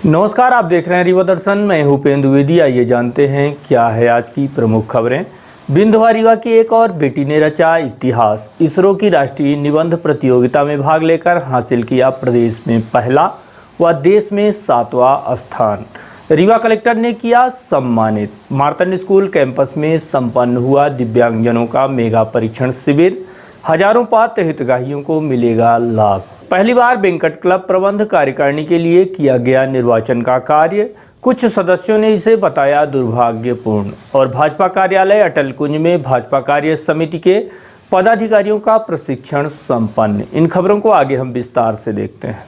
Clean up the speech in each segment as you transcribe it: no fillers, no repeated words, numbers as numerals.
नमस्कार, आप देख रहे हैं रीवा दर्शन। मैं हूं उपेंद्र द्विवेदी। आइए जानते हैं क्या है आज की प्रमुख खबरें। बिंधुआ रीवा की एक और बेटी ने रचा इतिहास। इसरो की राष्ट्रीय निबंध प्रतियोगिता में भाग लेकर हासिल किया प्रदेश में पहला व देश में 7वां स्थान। रीवा कलेक्टर ने किया सम्मानित। मार्तंड स्कूल कैंपस में संपन्न हुआ दिव्यांगजनों का मेगा परीक्षण शिविर। हजारों पात्र हितग्राहियों को मिलेगा लाभ। पहली बार वेंकट क्लब प्रबंध कार्यकारिणी के लिए किया गया निर्वाचन का कार्य। कुछ सदस्यों ने इसे बताया दुर्भाग्यपूर्ण। और भाजपा कार्यालय अटल कुंज में भाजपा कार्य समिति के पदाधिकारियों का प्रशिक्षण संपन्न। इन खबरों को आगे हम विस्तार से देखते हैं।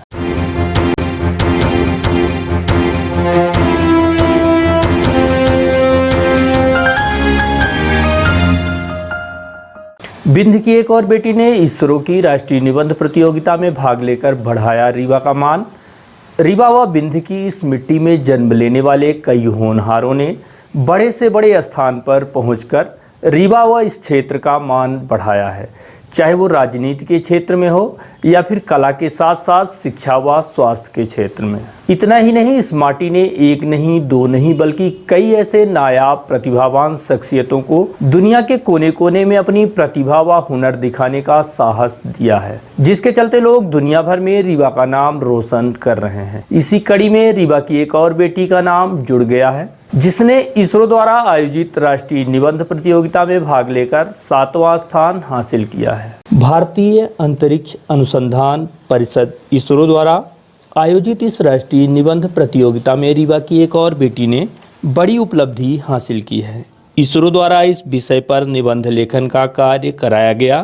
बिंद की एक और बेटी ने इसरो की राष्ट्रीय निबंध प्रतियोगिता में भाग लेकर बढ़ाया रीवा का मान। रीवा व बिंद की इस मिट्टी में जन्म लेने वाले कई होनहारों ने बड़े से बड़े स्थान पर पहुंचकर रीवा व इस क्षेत्र का मान बढ़ाया है, चाहे वो राजनीति के क्षेत्र में हो या फिर कला के साथ साथ शिक्षा व स्वास्थ्य के क्षेत्र में। इतना ही नहीं, इस माटी ने एक नहीं दो नहीं बल्कि कई ऐसे नायाब प्रतिभावान शख्सियतों को दुनिया के कोने कोने में अपनी प्रतिभा व हुनर दिखाने का साहस दिया है, जिसके चलते लोग दुनिया भर में रीवा का नाम रोशन कर रहे हैं। इसी कड़ी में रीवा की एक और बेटी का नाम जुड़ गया है, जिसने इसरो द्वारा आयोजित राष्ट्रीय निबंध प्रतियोगिता में भाग लेकर 7वां स्थान हासिल किया है। भारतीय अंतरिक्ष अनुसंधान परिषद इसरो द्वारा आयोजित इस राष्ट्रीय निबंध प्रतियोगिता में रीवा की एक और बेटी ने बड़ी उपलब्धि हासिल की है। इसरो द्वारा इस विषय पर निबंध लेखन का कार्य कराया गया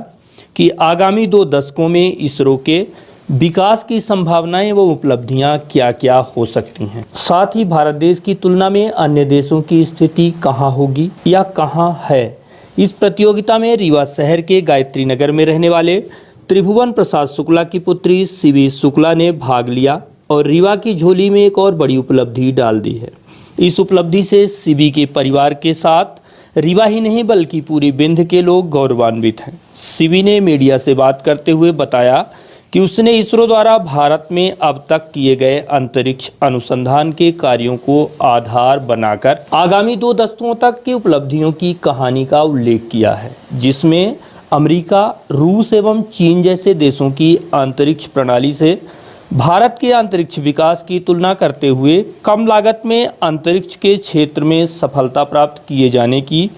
कि आगामी 2 दशकों में इसरो के विकास की संभावनाएं व उपलब्धियां क्या क्या हो सकती हैं। साथ ही भारत देश की तुलना में अन्य देशों की स्थिति कहां होगी या कहां है। इस प्रतियोगिता में रीवा शहर के गायत्री नगर में रहने वाले त्रिभुवन प्रसाद शुक्ला की पुत्री सीवी शुक्ला ने भाग लिया और रीवा की झोली में एक और बड़ी उपलब्धि डाल दी है। इस उपलब्धि से सीवी के परिवार के साथ रीवा ही नहीं बल्कि पूरी बिंद के लोग गौरवान्वित हैं। सीवी ने मीडिया से बात करते हुए बताया कि उसने इसरो द्वारा भारत में अब तक किए गए अंतरिक्ष अनुसंधान के कार्यों को आधार बनाकर आगामी 2 दशकों तक की उपलब्धियों की कहानी का उल्लेख किया है, जिसमें अमेरिका, रूस एवं चीन जैसे देशों की अंतरिक्ष प्रणाली से भारत के अंतरिक्ष विकास की तुलना करते हुए कम लागत में अंतरिक्ष के क्षेत्र में सफलता प्राप्त किए जाने की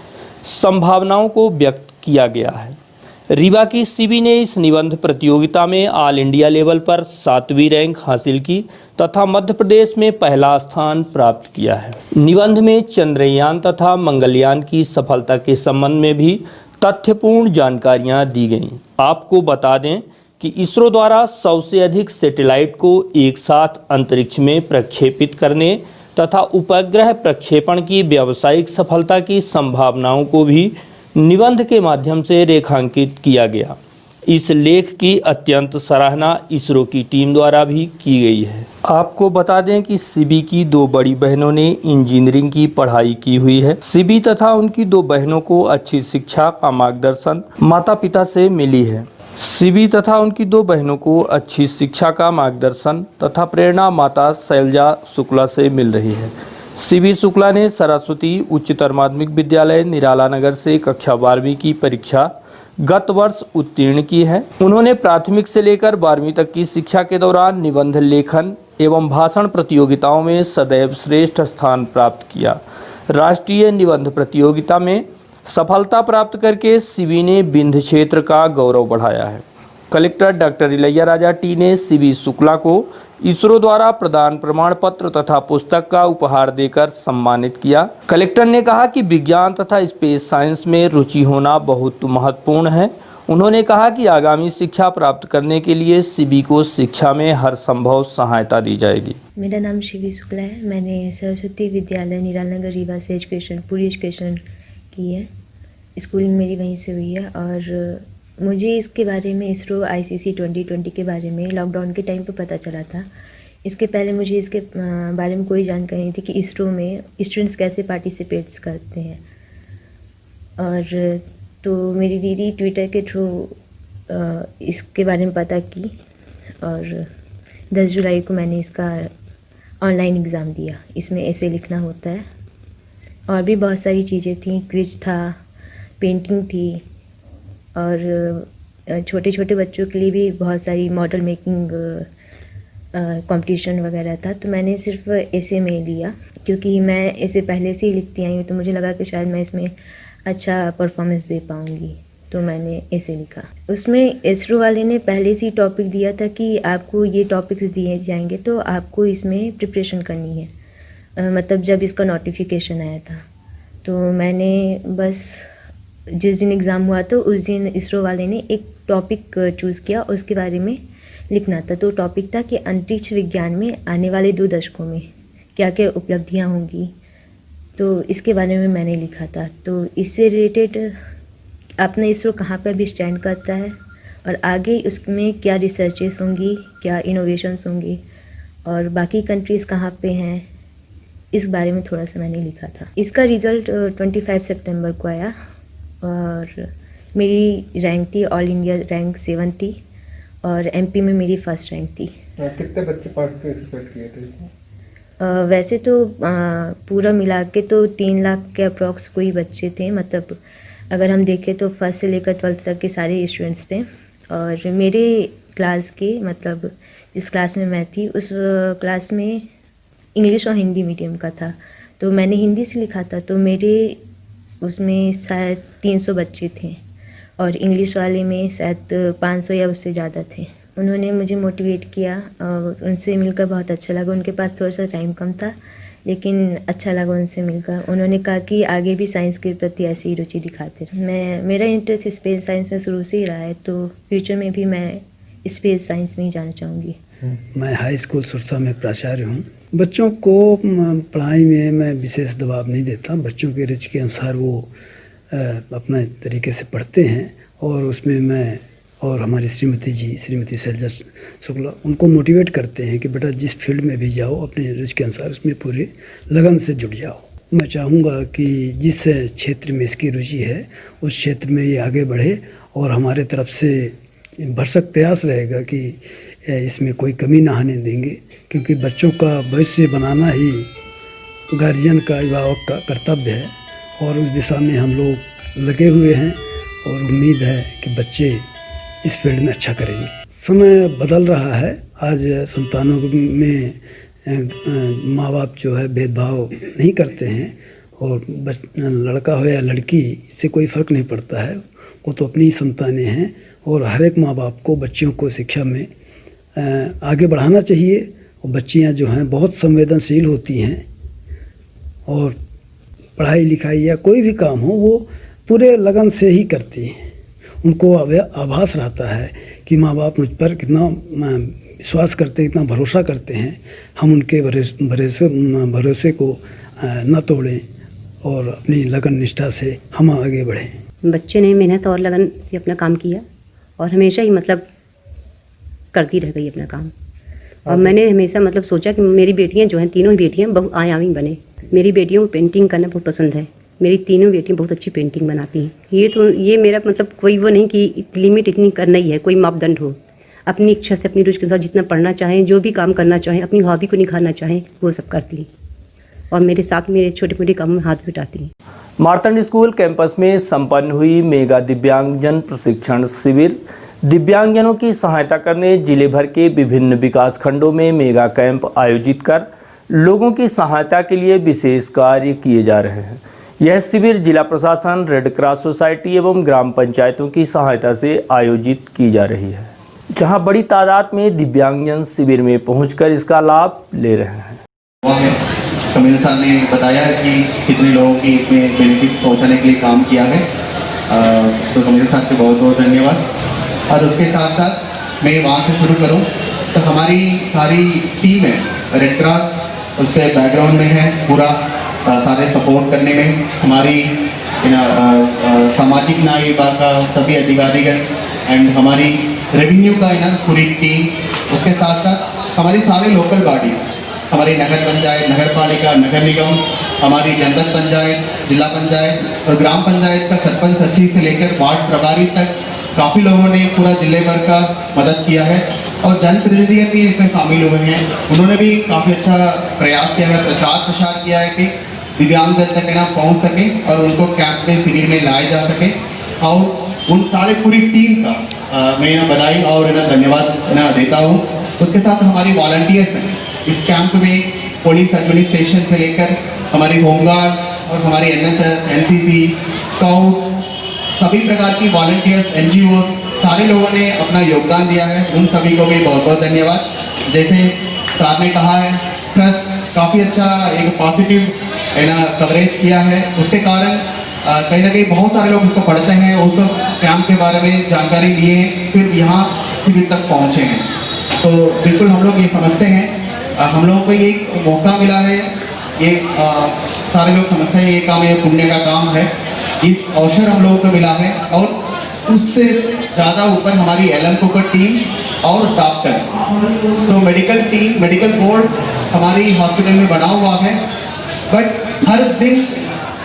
संभावनाओं को व्यक्त किया गया है। रीवा की सीवी ने इस निबंध प्रतियोगिता में ऑल इंडिया लेवल पर 7वीं रैंक हासिल की तथा मध्य प्रदेश में पहला स्थान प्राप्त किया है। निबंध में चंद्रयान तथा मंगलयान की सफलता के संबंध में भी तथ्यपूर्ण जानकारियां दी गईं। आपको बता दें कि इसरो द्वारा 100 से अधिक सैटेलाइट को एक साथ अंतरिक्ष में प्रक्षेपित करने तथा उपग्रह प्रक्षेपण की व्यावसायिक सफलता की संभावनाओं को भी निबंध के माध्यम से रेखांकित किया गया। इस लेख की अत्यंत सराहना इसरो की टीम द्वारा भी की गई है। आपको बता दें कि सीबी की 2 बड़ी बहनों ने इंजीनियरिंग की पढ़ाई की हुई है। सीबी तथा उनकी 2 बहनों को अच्छी शिक्षा का मार्गदर्शन माता पिता से मिली है। सीबी तथा उनकी 2 बहनों को अच्छी शिक्षा का मार्गदर्शन तथा प्रेरणा माता शैलजा शुक्ला से मिल रही है। सीवी शुक्ला ने सरस्वती उच्चतर माध्यमिक विद्यालय निराला नगर से कक्षा 12वीं की परीक्षा गत वर्ष उत्तीर्ण की है। उन्होंने प्राथमिक से लेकर 12वीं तक की शिक्षा के दौरान निबंध लेखन एवं भाषण प्रतियोगिताओं में सदैव श्रेष्ठ स्थान प्राप्त किया। राष्ट्रीय निबंध प्रतियोगिता में सफलता प्राप्त करके सीवी ने बिंद क्षेत्र का गौरव बढ़ाया है। Collector doctor Ilaiya Raja T ने सीवी शुक्ला को इसरो द्वारा प्रदान प्रमाण पत्र तथा पुस्तक का उपहार देकर सम्मानित किया। कलेक्टर ने कहा कि विज्ञान तथा स्पेस साइंस में रुचि होना बहुत महत्वपूर्ण है। उन्होंने कहा कि आगामी शिक्षा प्राप्त करने के लिए सीवी को शिक्षा में हर संभव सहायता दी जाएगी। मेरा नाम सीवी शुक्ला है। मैंने सरस्वती विद्यालय निराला नगर रीवा से पूरी एजुकेशन की है। स्कूलिंग मेरी वहीं से हुई है और मुझे इसके बारे में इसरो ICC 2020 के बारे में लॉकडाउन के टाइम पे पता चला था। इसके पहले मुझे इसके बारे में कोई जानकारी नहीं थी कि इसरो में स्टूडेंट्स कैसे पार्टिसिपेट्स करते हैं। और तो मेरी दीदी ट्विटर के थ्रू इसके बारे में पता की और 10 जुलाई को मैंने इसका ऑनलाइन एग्ज़ाम दिया। इसमें ऐसे लिखना होता है और भी बहुत सारी चीज़ें थी, क्विज था, पेंटिंग थी और छोटे छोटे बच्चों के लिए भी बहुत सारी मॉडल मेकिंग कंपटीशन वगैरह था। तो मैंने सिर्फ ऐसे में लिया क्योंकि मैं ऐसे पहले से ही लिखती आई हूँ, तो मुझे लगा कि शायद मैं इसमें अच्छा परफॉर्मेंस दे पाऊँगी, तो मैंने ऐसे लिखा। उसमें इसरो वाले ने पहले से ही टॉपिक दिया था कि आपको ये टॉपिक्स दिए जाएंगे तो आपको इसमें प्रिपरेशन करनी है। मतलब जब इसका नोटिफिकेशन आया था तो मैंने बस जिस दिन एग्ज़ाम हुआ तो उस दिन इसरो वाले ने एक टॉपिक चूज़ किया, उसके बारे में लिखना था। तो टॉपिक था कि अंतरिक्ष विज्ञान में आने वाले 2 दशकों में क्या क्या उपलब्धियां होंगी, तो इसके बारे में मैंने लिखा था। तो इससे रिलेटेड अपना इसरो कहाँ पर भी स्टैंड करता है और आगे उसमें क्या रिसर्चेस होंगी, क्या इनोवेशंस होंगी और बाकी कंट्रीज़ कहाँ पे हैं, इस बारे में थोड़ा सा मैंने लिखा था। इसका रिज़ल्ट 25 सितंबर को आया और मेरी रैंक थी ऑल इंडिया रैंक 7 थी और एमपी में मेरी फर्स्ट रैंक थी। कितने बच्चे पार्टिसिपेट किए थे? वैसे तो पूरा मिला के तो 3 लाख के अप्रॉक्स कोई बच्चे थे। मतलब अगर हम देखें तो फर्स्ट से लेकर 12th तक के सारे स्टूडेंट्स थे और मेरे क्लास के, मतलब जिस क्लास में मैं थी उस क्लास में इंग्लिश और हिंदी मीडियम का था। तो मैंने हिंदी से लिखा था, तो मेरे उसमें शायद 300 बच्चे थे और इंग्लिश वाले में शायद 500 या उससे ज़्यादा थे। उन्होंने मुझे मोटिवेट किया और उनसे मिलकर बहुत अच्छा लगा। उनके पास थोड़ा सा टाइम कम था लेकिन अच्छा लगा उनसे मिलकर। उन्होंने कहा कि आगे भी साइंस के प्रति ऐसी ही रुचि दिखाते रहे। मेरा इंटरेस्ट स्पेस साइंस में शुरू से ही रहा है, तो फ्यूचर में भी मैं स्पेस साइंस में ही जाना चाहूँगी। मैं हाई स्कूल सुरसा में प्राचार्य हूँ। बच्चों को पढ़ाई में मैं विशेष दबाव नहीं देता। बच्चों की रुचि के अनुसार वो अपने तरीके से पढ़ते हैं और उसमें मैं और हमारी श्रीमती शैलजा शुक्ला उनको मोटिवेट करते हैं कि बेटा जिस फील्ड में भी जाओ अपनी रुचि के अनुसार उसमें पूरे लगन से जुट जाओ। मैं चाहूँगा कि जिस क्षेत्र में इसकी रुचि है उस क्षेत्र में ये आगे बढ़े और हमारे तरफ से भरसक प्रयास रहेगा कि इसमें कोई कमी ना आने देंगे, क्योंकि बच्चों का भविष्य बनाना ही गार्जियन का, अभिभावक का कर्तव्य है और उस दिशा में हम लोग लगे हुए हैं और उम्मीद है कि बच्चे इस फील्ड में अच्छा करेंगे। समय बदल रहा है। आज संतानों में माँ बाप जो है भेदभाव नहीं करते हैं और लड़का हो या लड़की इससे कोई फ़र्क नहीं पड़ता है। वो तो अपनी ही संतानें हैं और हर एक माँ बाप को बच्चियों को शिक्षा में आगे बढ़ाना चाहिए। और बच्चियाँ जो हैं बहुत संवेदनशील होती हैं और पढ़ाई लिखाई या कोई भी काम हो वो पूरे लगन से ही करती हैं। उनको आभास रहता है कि माँ बाप मुझ पर कितना विश्वास करते हैं, कितना भरोसा करते हैं। हम उनके भरोसे को न तोड़ें और अपनी लगन निष्ठा से हम आगे बढ़ें। बच्चे ने मेहनत और लगन से अपना काम किया और हमेशा ही मतलब करती रह गई अपना काम। और मैंने हमेशा मतलब सोचा कि मेरी बेटियां जो हैं, तीनों ही बेटियां बहुआयामी बने। मेरी बेटियों को पेंटिंग करना बहुत पसंद है। मेरी तीनों बेटियां बहुत अच्छी पेंटिंग बनाती हैं। ये मेरा मतलब कोई वो नहीं कि लिमिट इतनी करना ही है, कोई मापदंड हो। अपनी इच्छा से, अपनी रुचि के साथ जितना पढ़ना चाहें, जो भी काम करना चाहें, अपनी हॉबी को निखारना चाहें, वो सब करती हैं और मेरे साथ मेरे छोटे मोटे कामों में हाथ बटाती हैं। मार्तंड स्कूल कैंपस में संपन्न हुई मेगा दिव्यांगजन प्रशिक्षण शिविर। दिव्यांगजनों की सहायता करने जिले भर के विभिन्न विकास खंडों में मेगा कैंप आयोजित कर लोगों की सहायता के लिए विशेष कार्य किए जा रहे हैं। यह शिविर जिला प्रशासन, रेड क्रॉस सोसाइटी एवं ग्राम पंचायतों की सहायता से आयोजित की जा रही है, जहां बड़ी तादाद में दिव्यांगजन शिविर में पहुंचकर इसका लाभ ले रहे हैं। कमिश्नर साहब ने बताया कि कितने लोगों की इसमें बेनिफिट्स पहुंचाने के लिए काम किया है, तो कमिश्नर साहब को बहुत बहुत धन्यवाद। और उसके साथ साथ मैं वहाँ से शुरू करूँ तो हमारी सारी टीम है, रेड क्रॉस उसके बैकग्राउंड में है पूरा, सारे सपोर्ट करने में हमारी सामाजिक न्याय विभाग का सभी अधिकारीगण एंड हमारी रेवेन्यू का पूरी टीम। उसके साथ साथ हमारी सारे लोकल बॉडीज़, हमारी नगर पंचायत, नगर पालिका, नगर निगम, हमारी जनपद पंचायत, जिला पंचायत और ग्राम पंचायत का सरपंच सचिव से लेकर वार्ड प्रभारी तक काफ़ी लोगों ने पूरा जिले भर का मदद किया है और जनप्रतिनिधि भी इसमें शामिल हुए हैं। उन्होंने भी काफ़ी अच्छा प्रयास किया है, प्रचार प्रसार किया है कि दिव्यांगजन तक ना पहुंच सके और उनको कैंप में शिविर में लाया जा सके। और उन सारे पूरी टीम का मैं बधाई और धन्यवाद देता हूँ। उसके साथ हमारी वॉलंटियर्स हैं इस कैंप में, पुलिस एडमिनिस्ट्रेशन से लेकर हमारी होमगार्ड और हमारी NSS, NCC, स्काउट, सभी प्रकार की वॉलंटियर्स, NGOs, सारे लोगों ने अपना योगदान दिया है। उन सभी को भी बहुत बहुत धन्यवाद। जैसे सर ने कहा है, प्रेस काफ़ी अच्छा एक पॉजिटिव कवरेज किया है, उसके कारण कहीं ना कहीं बहुत सारे लोग इसको पढ़ते हैं, उसको कैंप के बारे में जानकारी लिए, फिर यहाँ शिविर तक पहुँचे हैं। तो बिल्कुल हम लोग ये समझते हैं, हम लोगों को ये मौका मिला है, ये सारे लोग समझते हैं ये काम ये पुण्य का काम है, इस अवसर हम लोगों को मिला है। और उससे ज़्यादा ऊपर हमारी LMCO का टीम और डॉक्टर्स, तो मेडिकल टीम, मेडिकल बोर्ड हमारी हॉस्पिटल में बना हुआ है। बट हर दिन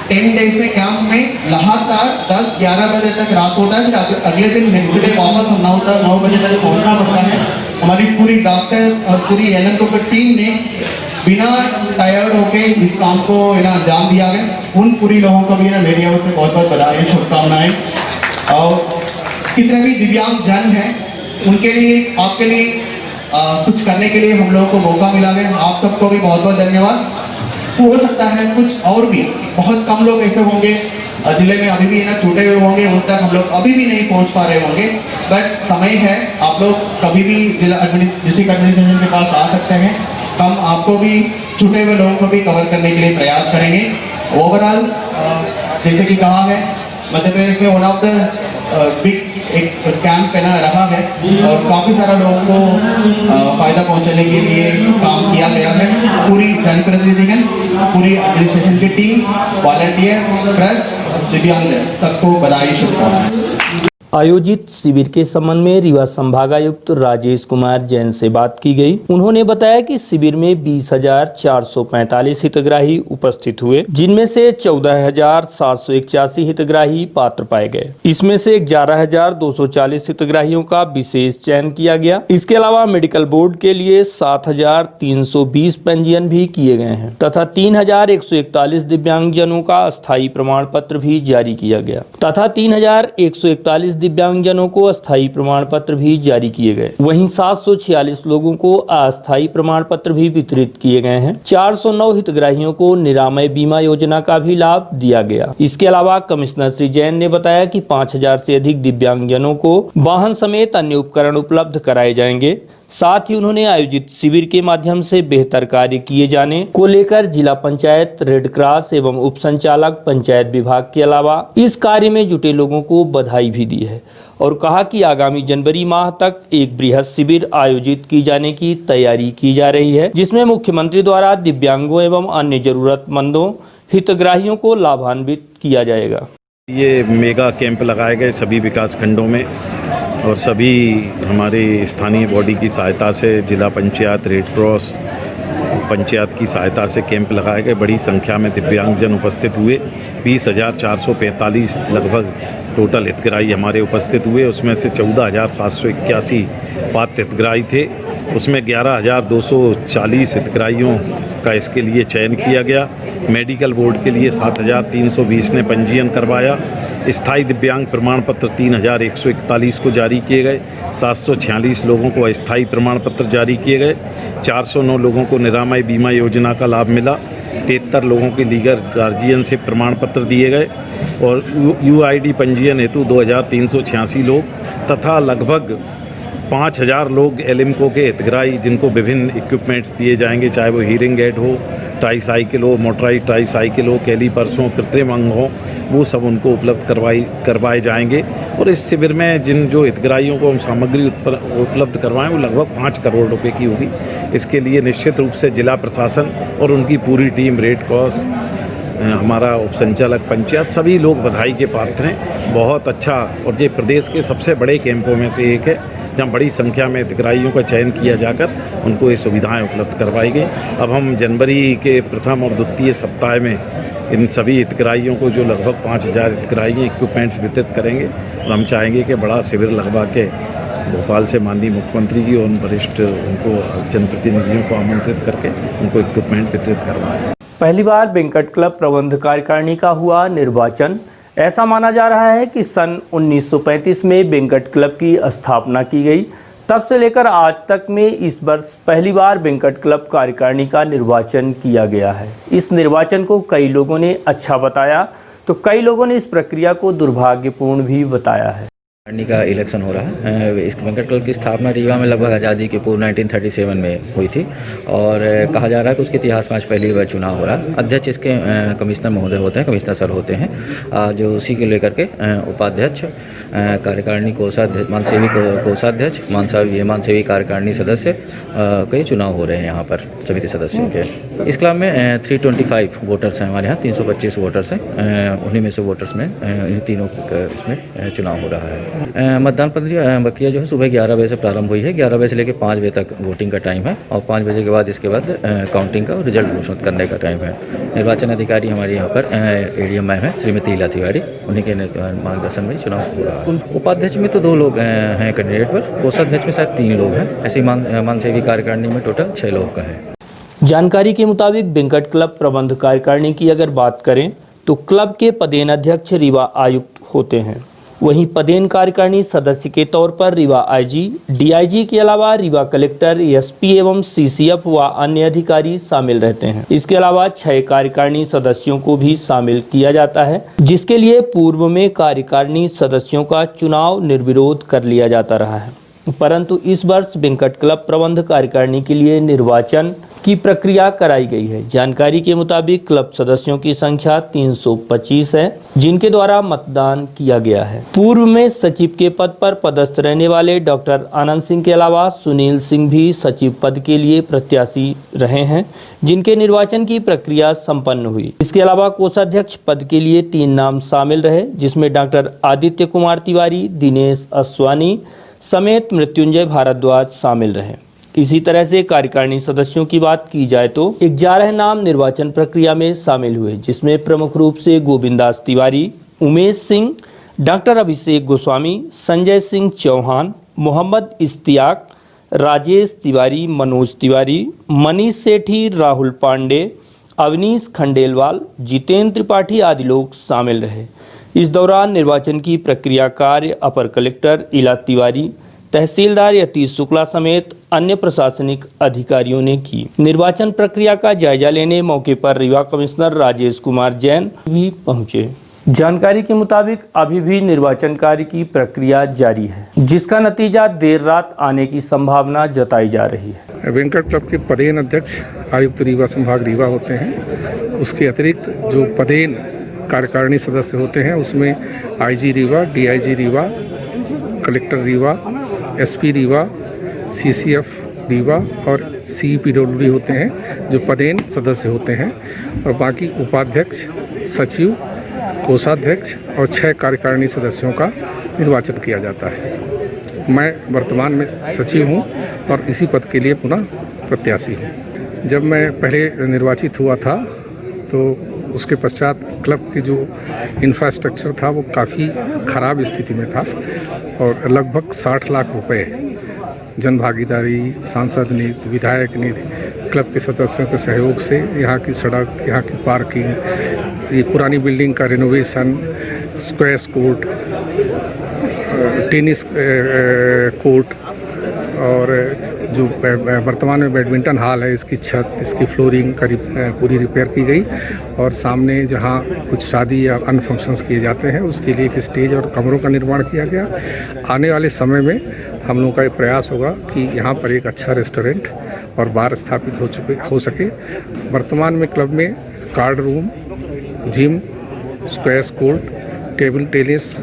10 डेज में कैंप में लगातार 10-11 बजे तक रात होता है, फिर अगले दिन नेक्स्ट डे वापस 9 बजे तक पहुंचना पड़ता है। हमारी पूरी डॉक्टर्स और पूरी LMCO की टीम ने बिना टायर्ड होके इस काम को अंजाम दिया है। उन पूरी लोगों को भी मेरी ओर से बहुत बहुत बधाई, शुभकामनाएं। और कितने भी दिव्यांग जन हैं उनके लिए, आपके लिए कुछ करने के लिए हम लोगों को मौका मिला है। आप सबको भी बहुत बहुत धन्यवाद। हो सकता है कुछ और भी बहुत कम लोग ऐसे होंगे जिले में अभी भी छूटे हुए होंगे, उन तक हम लोग अभी भी नहीं पहुंच पा रहे होंगे, बट समय है, आप लोग कभी भी डिस्ट्रिक्ट एडमिनिस्ट्रेशन के पास आ सकते हैं। हम आपको भी छूटे हुए लोगों को भी कवर करने के लिए प्रयास करेंगे। ओवरऑल जैसे कि कहा है, मध्य प्रदेश में वन ऑफ द बिग एक कैंप रहा है और काफ़ी सारा लोगों को फ़ायदा पहुंचाने के लिए काम किया गया है। पूरी जनप्रतिनिधिगण, पूरी एडमिनिस्ट्रेशन की टीम, वॉलंटियर्स, प्रेस, दिव्यांगजन, सबको बधाई, शुभकामनाएं। आयोजित शिविर के संबंध में रीवा संभागायुक्त राजेश कुमार जैन से बात की गई। उन्होंने बताया कि शिविर में 20,445 हितग्राही उपस्थित हुए, जिनमें से 14,781 हितग्राही पात्र पाए गए। इसमें से 11,240 हितग्राहियों का विशेष चयन किया गया। इसके अलावा मेडिकल बोर्ड के लिए 7,320 पंजीयन भी किए गए हैं तथा 3,141 दिव्यांगजनों का अस्थायी प्रमाण पत्र भी जारी किया गया तथा 3,141 दिव्यांगजनों को अस्थायी प्रमाण पत्र भी जारी किए गए। वहीं 746 लोगों को अस्थायी प्रमाण पत्र भी वितरित किए गए हैं। 409 हितग्राहियों को निरामय बीमा योजना का भी लाभ दिया गया। इसके अलावा कमिश्नर श्री जैन ने बताया कि 5,000 से अधिक दिव्यांगजनों को वाहन समेत अन्य उपकरण उपलब्ध कराए जाएंगे। साथ ही उन्होंने आयोजित शिविर के माध्यम से बेहतर कार्य किए जाने को लेकर जिला पंचायत, रेड क्रॉस एवं उप संचालक पंचायत विभाग के अलावा इस कार्य में जुटे लोगों को बधाई भी दी है और कहा कि आगामी जनवरी माह तक एक बृहद शिविर आयोजित की जाने की तैयारी की जा रही है, जिसमें मुख्यमंत्री द्वारा दिव्यांगों एवं अन्य जरूरतमंदों हितग्राहियों को लाभान्वित किया जाएगा। ये मेगा कैंप लगाए गए सभी विकास खंडों में और सभी हमारे स्थानीय बॉडी की सहायता से, जिला पंचायत, रेड क्रॉस पंचायत की सहायता से कैंप लगाए गए। बड़ी संख्या में दिव्यांगजन उपस्थित हुए। 20,445 लगभग टोटल हितग्राही हमारे उपस्थित हुए। उसमें से 14,781 पात्र हितग्राही थे। उसमें 11,240 हितग्राहियों का इसके लिए चयन किया गया। मेडिकल बोर्ड के लिए 7,320 ने पंजीयन करवाया। स्थायी दिव्यांग प्रमाण पत्र 3,141 को जारी किए गए। 746 लोगों को अस्थायी प्रमाण पत्र जारी किए गए। 409 लोगों को निरामय बीमा योजना का लाभ मिला। 73 लोगों के लीगल गार्जियन से प्रमाण पत्र दिए गए और UID पंजीयन हेतु 2,386 लोग तथा लगभग 5,000 लोग LMCO के हितग्राही जिनको विभिन्न इक्विपमेंट्स दिए जाएंगे, चाहे वो हीयरिंग एड हो, ट्राईसाइकिल हो, मोटराइज ट्राईसाइकिल हो, कैलीपर्स हो, कृत्रिम अंग हो, वो सब उनको उपलब्ध करवाए जाएंगे। और इस शिविर में जो हितग्राहियों को हम सामग्री उपलब्ध करवाएं वो लगभग 5 करोड़ रुपए की होगी। इसके लिए निश्चित रूप से जिला प्रशासन और उनकी पूरी टीम, रेड क्रॉस, हमारा उप संचालक पंचायत, सभी लोग बधाई के पात्र हैं। बहुत अच्छा, और ये प्रदेश के सबसे बड़े कैंपों में से एक है। जहाँ बड़ी संख्या में हितग्राहियों का चयन किया जाकर उनको ये सुविधाएं उपलब्ध करवाई गई। अब हम जनवरी के प्रथम और द्वितीय सप्ताह में इन सभी हितग्राहियों को, जो लगभग 5000 हितग्राही इक्विपमेंट्स वितरित करेंगे, और हम चाहेंगे कि बड़ा शिविर लगवा के भोपाल से माननीय मुख्यमंत्री जी और वरिष्ठ उनको जनप्रतिनिधियों को आमंत्रित करके उनको इक्विपमेंट वितरित करवाएं। पहली बार वेंकट क्लब प्रबंध कार्यकारिणी का हुआ निर्वाचन। ऐसा माना जा रहा है कि सन 1935 में वेंकट क्लब की स्थापना की गई। तब से लेकर आज तक में इस वर्ष पहली बार वेंकट क्लब कार्यकारिणी का निर्वाचन किया गया है। इस निर्वाचन को कई लोगों ने अच्छा बताया तो कई लोगों ने इस प्रक्रिया को दुर्भाग्यपूर्ण भी बताया है। कार्यकारिणी का इलेक्शन हो रहा है। इस वेंकट क्लब की स्थापना रीवा में लगभग आज़ादी के पूर्व 1937 में हुई थी और कहा जा रहा है कि उसके इतिहास में आज पहली बार चुनाव हो रहा है। अध्यक्ष इसके कमिश्नर महोदय होते हैं, कमिश्नर सर होते हैं, जो उसी को लेकर के उपाध्यक्ष, कार्यकारिणी कोषाध्यक्ष, मानसेवी कोषाध्यक्ष, मानसेवी कार्यकारिणी सदस्य कई चुनाव हो रहे हैं यहाँ पर समिति सदस्यों के। इस क्लब में 325 वोटर्स हैं हमारे यहाँ, 325 वोटर्स हैं। उन्हीं में से वोटर्स में इन तीनों इसमें चुनाव हो रहा है। मतदान प्रक्रिया जो है सुबह 11 बजे से प्रारंभ हुई है। 11 बजे से लेकर 5 बजे तक वोटिंग का टाइम है और 5 बजे के बाद इसके बाद काउंटिंग का और रिजल्ट घोषित करने का टाइम है। निर्वाचन अधिकारी हमारे यहाँ पर एडीएम मैम है श्रीमती ईला तिवारी, उन्हीं के मार्गदर्शन में चुनाव हो रहा है। उपाध्यक्ष में तो 2 लोग हैं कैंडिडेट पर, कोषाध्यक्ष में शायद 3 लोग हैं। ऐसे मानसेवी कार्यकारिणी में टोटल 6 लोग का है। जानकारी के मुताबिक वेंकट क्लब प्रबंध कार्यकारिणी की अगर बात करें तो क्लब के पदेन अध्यक्ष रीवा आयुक्त होते हैं। वहीं पदेन कार्यकारिणी सदस्य के तौर पर रीवा आईजी, डीआईजी के अलावा रीवा कलेक्टर, एसपी एवं सीसीएफ व अन्य अधिकारी शामिल रहते हैं। इसके अलावा 6 कार्यकारिणी सदस्यों को भी शामिल किया जाता है, जिसके लिए पूर्व में कार्यकारिणी सदस्यों का चुनाव निर्विरोध कर लिया जाता रहा है। परंतु इस वर्ष वेंकट क्लब प्रबंध कार्यकारिणी के लिए निर्वाचन की प्रक्रिया कराई गई है। जानकारी के मुताबिक क्लब सदस्यों की संख्या 325 है, जिनके द्वारा मतदान किया गया है। पूर्व में सचिव के पद पर पदस्थ रहने वाले डॉक्टर आनंद सिंह के अलावा सुनील सिंह भी सचिव पद के लिए प्रत्याशी रहे हैं, जिनके निर्वाचन की प्रक्रिया संपन्न हुई। इसके अलावा कोषाध्यक्ष पद के लिए 3 नाम शामिल रहे, जिसमें डॉक्टर आदित्य कुमार तिवारी, दिनेश असवानी समेत मृत्युंजय भारद्वाज शामिल रहे। इसी तरह से कार्यकारिणी सदस्यों की बात की जाए तो 11 नाम निर्वाचन प्रक्रिया में शामिल हुए, जिसमें प्रमुख रूप से गोविंदास तिवारी, उमेश सिंह, डॉक्टर अभिषेक गोस्वामी, संजय सिंह चौहान, मोहम्मद इश्तियाक, राजेश तिवारी, मनोज तिवारी, मनीष सेठी, राहुल पांडे, अवनीश खंडेलवाल, जितेंद्र त्रिपाठी आदि लोग शामिल रहे। इस दौरान निर्वाचन की प्रक्रिया कार्य अपर कलेक्टर ईला तिवारी, तहसीलदार यतीश शुक्ला समेत अन्य प्रशासनिक अधिकारियों ने की। निर्वाचन प्रक्रिया का जायजा लेने मौके पर रीवा कमिश्नर राजेश कुमार जैन भी पहुंचे। जानकारी के मुताबिक अभी भी निर्वाचन कार्य की प्रक्रिया जारी है, जिसका नतीजा देर रात आने की संभावना जताई जा रही है। वेंकट क्लब के पदेन अध्यक्ष आयुक्त रीवा संभाग रीवा होते हैं। उसके अतिरिक्त जो पदेन कार्यकारिणी सदस्य होते हैं उसमें IG Rewa, DIG Rewa, collector Rewa, SP Rewa, CCF Rewa और सीपीडब्ल्यूडी होते हैं जो पदेन सदस्य होते हैं। और बाकी उपाध्यक्ष, सचिव, कोषाध्यक्ष और 6 कार्यकारिणी सदस्यों का निर्वाचन किया जाता है। मैं वर्तमान में सचिव हूं और इसी पद के लिए पुनः प्रत्याशी हूं। जब मैं पहले निर्वाचित हुआ था तो उसके पश्चात क्लब की जो इंफ्रास्ट्रक्चर था वो काफ़ी ख़राब स्थिति में था और लगभग 60 लाख रुपए जन भागीदारी, सांसद निधि, विधायक निधि, क्लब के सदस्यों के सहयोग से यहाँ की सड़क, यहाँ की पार्किंग, ये पुरानी बिल्डिंग का renovation, squash court, tennis court और जो वर्तमान में बैडमिंटन हॉल है, इसकी छत, इसकी फ्लोरिंग का पूरी रिपेयर की गई और सामने जहां कुछ शादी या अन्य फंक्शंस किए जाते हैं उसके लिए एक स्टेज और कमरों का निर्माण किया गया। आने वाले समय में हम लोगों का ये प्रयास होगा कि यहाँ पर एक अच्छा रेस्टोरेंट और बार स्थापित हो सके। वर्तमान में क्लब में card room, gym, squash court, table tennis,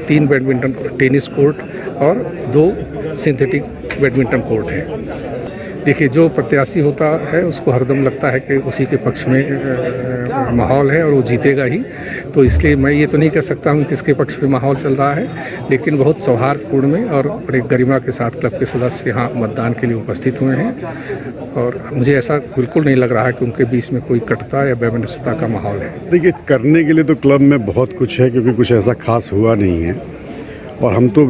3 badminton tennis court और 2 सिंथेटिक बैडमिंटन कोर्ट है। देखिए, जो प्रत्याशी होता है उसको हरदम लगता है कि उसी के पक्ष में माहौल है और वो जीतेगा ही। तो इसलिए मैं ये तो नहीं कह सकता हूँ किसके पक्ष में माहौल चल रहा है, लेकिन बहुत सौहार्दपूर्ण में और बड़े गरिमा के साथ क्लब के सदस्य यहाँ मतदान के लिए उपस्थित हुए हैं और मुझे ऐसा बिल्कुल नहीं लग रहा है कि उनके बीच में कोई कटुता या वैमनस्यता का माहौल है। देखिए, करने के लिए तो क्लब में बहुत कुछ है, क्योंकि कुछ ऐसा खास हुआ नहीं है और हम तो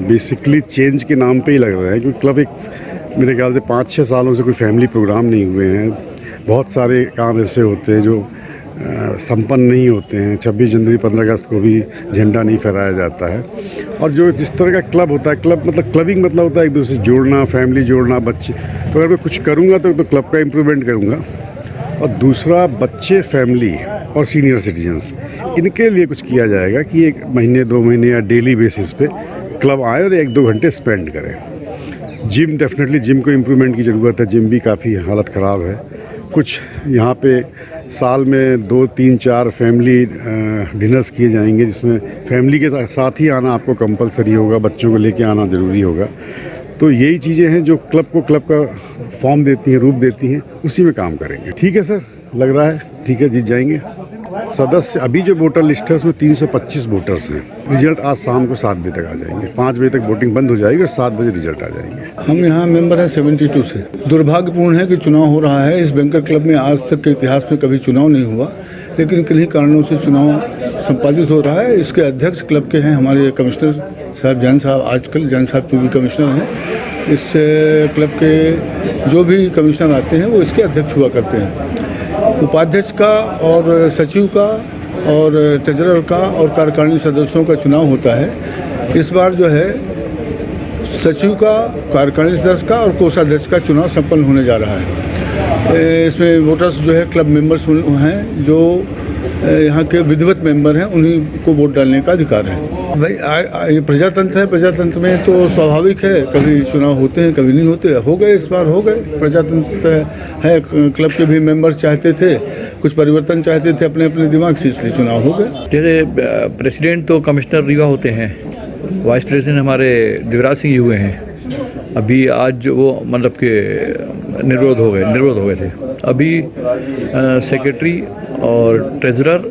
बेसिकली चेंज के नाम पे ही लग रहे हैं, क्योंकि क्लब एक मेरे ख्याल से 5-6 सालों से कोई फैमिली प्रोग्राम नहीं हुए हैं। बहुत सारे काम ऐसे होते हैं जो संपन्न नहीं होते हैं। 26 जनवरी 15 अगस्त को भी झंडा नहीं फहराया जाता है। और जो जिस तरह का क्लब होता है, क्लब मतलब क्लबिंग मतलब होता है एक दूसरे से जोड़ना, फैमिली जोड़ना, बच्चे। तो अगर मैं कुछ करूँगा तो क्लब का इम्प्रूवमेंट करूँगा, और दूसरा बच्चे, फैमिली और सीनियर सिटीजन्स, इनके लिए कुछ किया जाएगा कि 1 महीने 2 महीने या डेली बेसिस पे क्लब आए और 1-2 घंटे स्पेंड करें। जिम, डेफिनेटली जिम को इम्प्रूवमेंट की ज़रूरत है। जिम भी काफ़ी हालत ख़राब है। कुछ यहाँ पे साल में 2-3-4 फैमिली डिनर्स किए जाएंगे, जिसमें फैमिली के साथ ही आना आपको कंपलसरी होगा, बच्चों को लेके आना ज़रूरी होगा। तो यही चीज़ें हैं जो क्लब को क्लब का फॉर्म देती हैं, रूप देती हैं, उसी में काम करेंगे। ठीक है सर, लग रहा है ठीक है, जीत जाएंगे। सदस्य अभी जो वोटर लिस्ट है उसमें 325 वोटर्स हैं। रिजल्ट आज शाम को 7 बजे तक आ जाएंगे। 5 बजे तक वोटिंग बंद हो जाएगी और 7 बजे रिजल्ट आ जाएंगे। हम यहाँ मेंबर हैं 72 से। दुर्भाग्यपूर्ण है कि चुनाव हो रहा है। इस बैंकर क्लब में आज तक के इतिहास में कभी चुनाव नहीं हुआ, लेकिन किन्हीं कारणों से चुनाव संपादित हो रहा है। इसके अध्यक्ष क्लब के हैं हमारे कमिश्नर साहब, जैन साहब। आजकल जैन साहब चूंकि कमिश्नर हैं, इस क्लब के जो भी कमिश्नर आते हैं वो इसके अध्यक्ष हुआ करते हैं। उपाध्यक्ष का और सचिव का और ट्रेजरर का और कार्यकारिणी सदस्यों का चुनाव होता है। इस बार जो है सचिव का, कार्यकारिणी सदस्य का और कोषाध्यक्ष का चुनाव संपन्न होने जा रहा है। इसमें वोटर्स जो है क्लब मेंबर्स हैं, जो यहाँ के विधिवत मेंबर हैं, उन्हीं को वोट डालने का अधिकार है। भाई ये प्रजातंत्र है, प्रजातंत्र में तो स्वाभाविक है, कभी चुनाव होते हैं कभी नहीं होते। हो गए, इस बार हो गए। प्रजातंत्र है, क्लब के भी मेंबर चाहते थे, कुछ परिवर्तन चाहते थे अपने अपने दिमाग से, इसलिए चुनाव हो गए। जैसे प्रेसिडेंट तो कमिश्नर रीवा होते हैं, वाइस प्रेसिडेंट हमारे दिवराज सिंह हुए हैं। अभी आज वो मतलब के निर्विरोध हो गए थे। अभी सेक्रेटरी और ट्रेजरर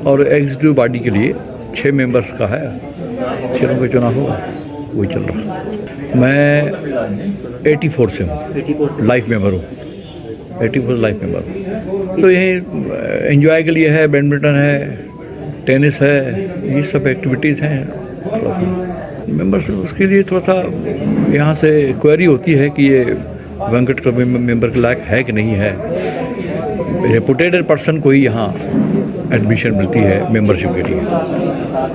और एग्जीक्यूटिव बॉडी के लिए 6 मेंबर्स का है। 6 लोगों का चुनाव होगा, वही चल रहा है। मैं 84 से हूँ, लाइफ मेंबर हूँ। 84 लाइफ मेंबर हूँ। तो यही एंजॉय के लिए है, बैडमिंटन है, टेनिस है, ये सब एक्टिविटीज़ हैं। मेंबर्स उसके लिए थोड़ा सा यहाँ से क्वेरी होती है कि ये वेंकट क्लब मेंबर के लायक है कि नहीं है। रेपुटेड पर्सन को ही यहाँ एडमिशन मिलती है मेंबरशिप के लिए,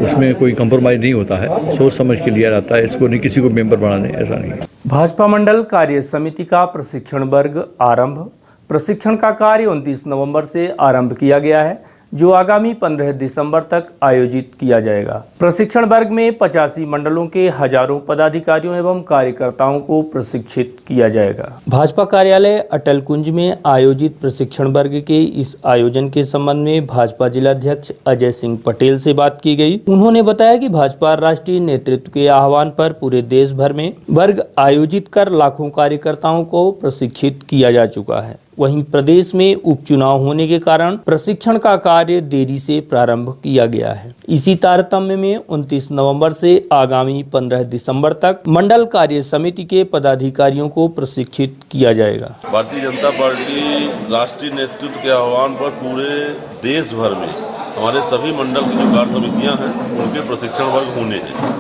उसमें कोई कंप्रोमाइज़ नहीं होता है, सोच समझ के लिया जाता है। इसको नहीं किसी को मेंबर बनाने, ऐसा नहीं है। भाजपा मंडल कार्य समिति का प्रशिक्षण वर्ग आरंभ। प्रशिक्षण का कार्य 29 नवंबर से आरंभ किया गया है, जो आगामी 15 दिसंबर तक आयोजित किया जाएगा। प्रशिक्षण वर्ग में 85 मंडलों के हजारों पदाधिकारियों एवं कार्यकर्ताओं को प्रशिक्षित किया जाएगा। भाजपा कार्यालय अटल कुंज में आयोजित प्रशिक्षण वर्ग के इस आयोजन के संबंध में भाजपा जिलाध्यक्ष अजय सिंह पटेल से बात की गई। उन्होंने बताया कि भाजपा राष्ट्रीय नेतृत्व के आह्वान पर पूरे देश भर में वर्ग आयोजित कर लाखों कार्यकर्ताओं को प्रशिक्षित किया जा चुका है। वहीं प्रदेश में उपचुनाव होने के कारण प्रशिक्षण का कार्य देरी से प्रारंभ किया गया है। इसी तारतम्य में 29 नवंबर से आगामी 15 दिसंबर तक मंडल कार्य समिति के पदाधिकारियों को प्रशिक्षित किया जाएगा। भारतीय जनता पार्टी राष्ट्रीय नेतृत्व के आह्वान पर पूरे देश भर में हमारे सभी मंडल की जो कार्य समितियाँ हैं उनके प्रशिक्षण वर्ग होने हैं।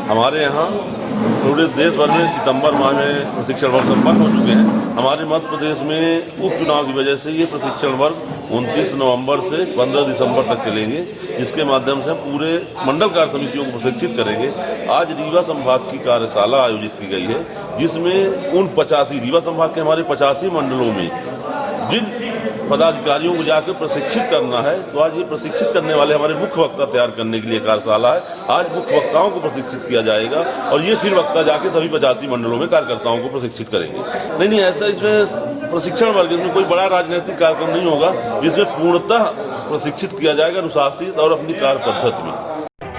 हमारे यहाँ पूरे देश भर में सितंबर माह में प्रशिक्षण वर्ग संपन्न हो चुके हैं। हमारे मध्य प्रदेश में उपचुनाव की वजह से ये प्रशिक्षण वर्ग 29 नवंबर से 15 दिसंबर तक चलेंगे, जिसके माध्यम से हम पूरे मंडल कार्य समितियों को प्रशिक्षित करेंगे। आज रीवा संभाग की कार्यशाला आयोजित की गई है, जिसमें उन 85 रीवा संभाग के हमारे 85 मंडलों में जिन पदाधिकारियों को जाकर प्रशिक्षित करना है, तो आज ये प्रशिक्षित करने वाले हमारे मुख्य वक्ता तैयार करने के लिए कार्यशाला है। आज मुख्य वक्ताओं को प्रशिक्षित किया जाएगा और ये फिर वक्ता जाके सभी 85 मंडलों में कार्यकर्ताओं को प्रशिक्षित करेंगे। नहीं ऐसा इसमें प्रशिक्षण वर्ग, इसमें कोई बड़ा राजनीतिक कार्यक्रम नहीं होगा, जिसमें पूर्णतः प्रशिक्षित किया जाएगा अनुशासित और अपनी कार्य पद्धति में।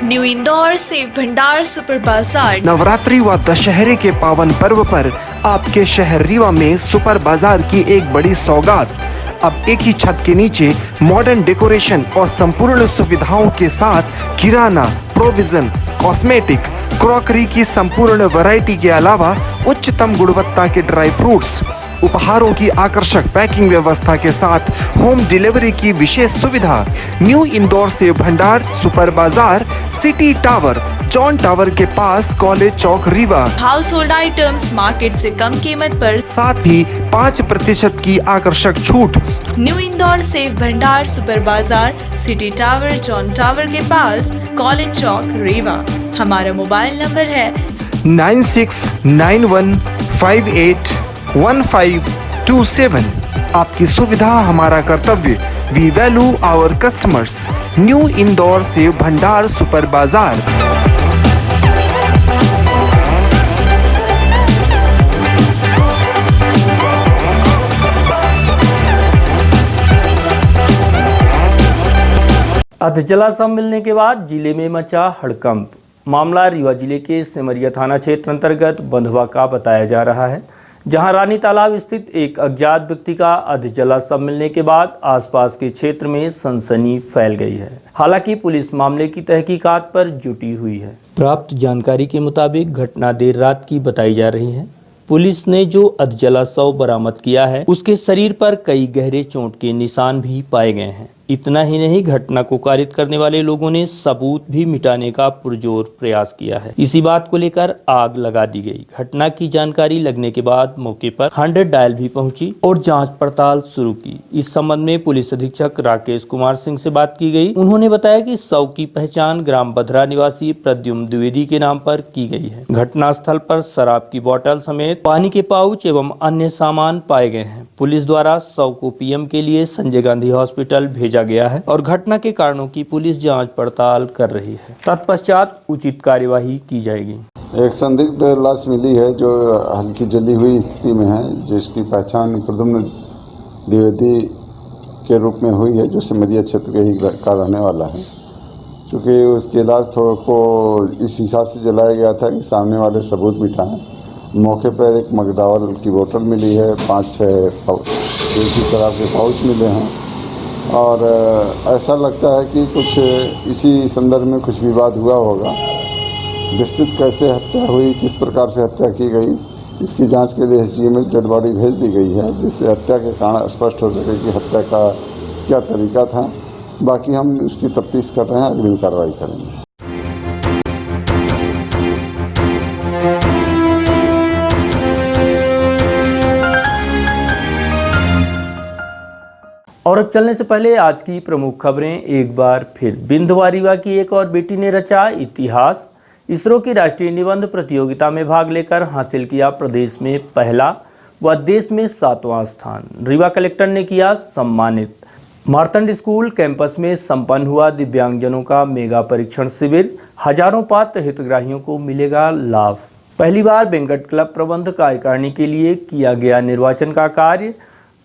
न्यू इंदौर सेव भंडार सुपर बाजार। नवरात्रि व दशहरे के पावन पर्व पर आपके शहर रीवा में सुपर बाजार की एक बड़ी सौगात। अब एक ही छत के नीचे मॉडर्न डेकोरेशन और संपूर्ण सुविधाओं के साथ किराना, प्रोविजन, कॉस्मेटिक, क्रॉकरी की संपूर्ण वैरायटी के अलावा उच्चतम गुणवत्ता के ड्राई फ्रूट्स, उपहारों की आकर्षक पैकिंग व्यवस्था के साथ होम डिलीवरी की विशेष सुविधा। New Indore Sev Bhandar, super Bazaar, city tower, John tower के पास, college Chowk, Rewa. Household items market से कम कीमत पर, साथ ही 5% की आकर्षक छूट। New Indore Sev Bhandar, super Bazaar, city tower, John tower के पास, कॉलेज चौक, रीवा। हमारा मोबाइल नंबर है 9691581527। आपकी सुविधा हमारा कर्तव्य। We value our customers. New Indore Sev Bhandar, super Bazaar. अधजला मिलने के बाद जिले में मचा हड़कंप। मामला रीवा जिले के सिमरिया थाना क्षेत्र अंतर्गत बंधवा का बताया जा रहा है, जहां रानी तालाब स्थित एक अज्ञात व्यक्ति का अधजला मिलने के बाद आसपास के क्षेत्र में सनसनी फैल गई है। हालांकि पुलिस मामले की तहकीकात पर जुटी हुई है। प्राप्त जानकारी के मुताबिक घटना देर रात की बताई जा रही है। पुलिस ने जो अधजला शव बरामद किया है, उसके शरीर पर कई गहरे चोट के निशान भी पाए गए हैं। इतना ही नहीं, घटना को कारित करने वाले लोगों ने सबूत भी मिटाने का पुरजोर प्रयास किया है। इसी बात को लेकर आग लगा दी गई। घटना की जानकारी लगने के बाद मौके पर 100 डायल भी पहुंची और जांच पड़ताल शुरू की। इस संबंध में पुलिस अधीक्षक राकेश कुमार सिंह से बात की गई। उन्होंने बताया कि शव की पहचान ग्राम बधरा निवासी प्रद्युम्न द्विवेदी के नाम पर की गई है। घटना स्थल पर शराब की बोतल समेत पानी के पाउच एवं अन्य सामान पाए गए हैं। पुलिस द्वारा शव को पीएम के लिए संजय गांधी हॉस्पिटल भेजा गया है और घटना के कारणों की पुलिस जांच पड़ताल कर रही है। तत्पश्चात उचित कार्यवाही की जाएगी। एक संदिग्ध लाश मिली है जो हल्की जली हुई स्थिति में है, जिसकी पहचान प्रद्युम्न द्विवेदी के रूप में हुई है, जो सिमरिया क्षेत्र के ही का रहने वाला है। क्योंकि उसकी लाश थोड़ा को इस हिसाब से जलाया गया था कि सामने वाले सबूत मिटाएं। मौके पर एक मगदावल की बोतल मिली है, 5-6 देसी शराब के पाउच मिले हैं और ऐसा लगता है कि कुछ इसी संदर्भ में कुछ विवाद हुआ होगा। विस्तृत कैसे हत्या हुई, किस प्रकार से हत्या की गई, इसकी जांच के लिए SGMS डेड बॉडी भेज दी गई है, जिससे हत्या के कारण स्पष्ट हो सके कि हत्या का क्या तरीका था। बाकी हम उसकी तफ्तीश कर रहे हैं, अग्रिम कार्रवाई करेंगे। और अब चलने से पहले आज की प्रमुख खबरें एक बार फिर। बिंधवा रीवा की एक और बेटी ने रचा इतिहास। इसरो की राष्ट्रीय निबंध प्रतियोगिता में भाग लेकर हासिल किया प्रदेश में पहला व देश में 7वां स्थान। रीवा कलेक्टर ने किया सम्मानित। मार्तंड स्कूल कैंपस में संपन्न हुआ दिव्यांगजनों का मेगा परीक्षण शिविर। हजारों पात्र हितग्राहियों को मिलेगा लाभ। पहली बार बैंक्वेट क्लब प्रबंध कार्यकारिणी के लिए किया गया निर्वाचन का कार्य।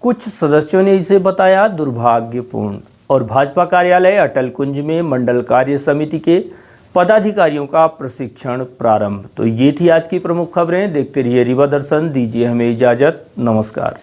कुछ सदस्यों ने इसे बताया दुर्भाग्यपूर्ण। और भाजपा कार्यालय अटल कुंज में मंडल कार्य समिति के पदाधिकारियों का प्रशिक्षण प्रारंभ। तो ये थी आज की प्रमुख खबरें। देखते रहिए रीवा दर्शन। दीजिए हमें इजाजत। नमस्कार।